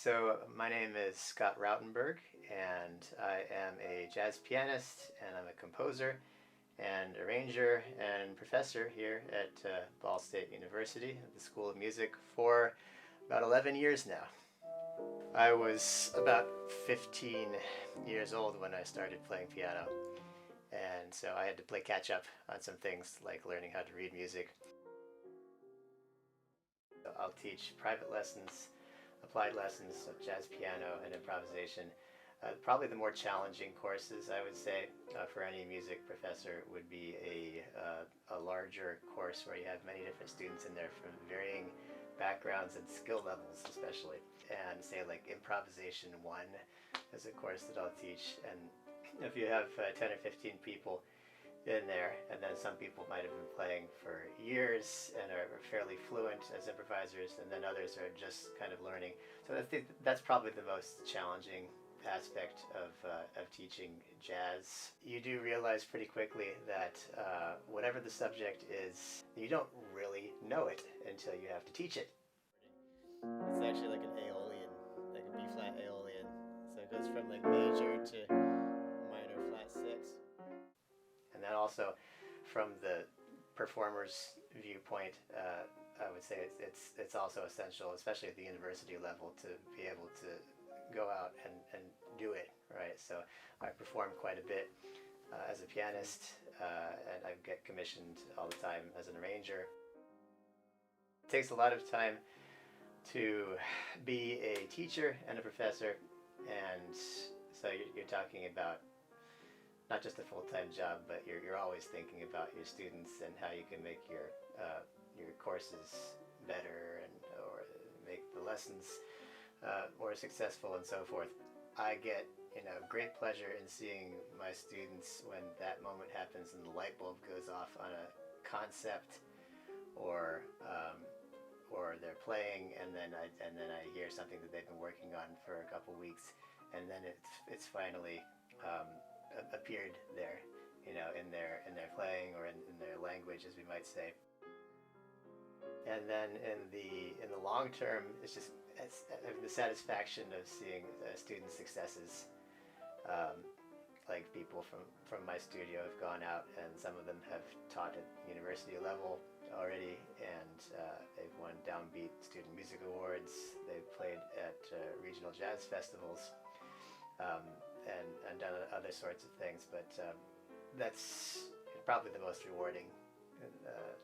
So my name is Scott Routenberg, and I am a jazz pianist, and I'm a composer and arranger and professor here at Ball State University at the School of Music for about 11 years now. I was about 15 years old when I started playing piano, and so I had to play catch up on some things like learning how to read music. I'll teach private lessons, applied lessons of jazz piano and improvisation. Probably the more challenging courses, I would say, for any music professor would be a larger course where you have many different students in there from varying backgrounds and skill levels especially. And say like Improvisation 1 is a course that I'll teach, and if you have 10 or 15 people in there, and then some people might have been playing for years and are fairly fluent as improvisers, and then others are just kind of learning. So I think that's probably the most challenging aspect of teaching jazz. You do realize pretty quickly that whatever the subject is, you don't really know it until you have to teach it. It's actually like an Aeolian, like a B-flat Aeolian. So it goes from like major to minor flat 6. And then also, from the performer's viewpoint, I would say it's also essential, especially at the university level, to be able to go out and do it, right? So I perform quite a bit as a pianist, and I get commissioned all the time as an arranger. It takes a lot of time to be a teacher and a professor, and so you're talking about not just a full-time job, but you're always thinking about your students and how you can make your courses better, and or make the lessons more successful and so forth. I get great pleasure in seeing my students when that moment happens and the light bulb goes off on a concept, or they're playing, and then I hear something that they've been working on for a couple weeks, and then it's finally appeared there, in their playing, or in their language, as we might say. And then in the long term, it's just the satisfaction of seeing student successes. Like people from my studio have gone out, and some of them have taught at university level already, and they've won Downbeat Student Music Awards. They've played at regional jazz festivals, and done other sorts of things. But that's probably the most rewarding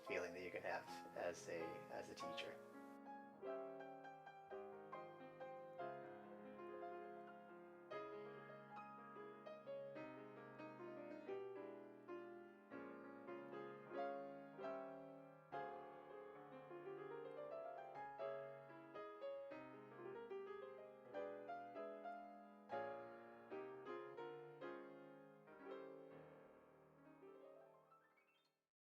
feeling that you can have as a teacher.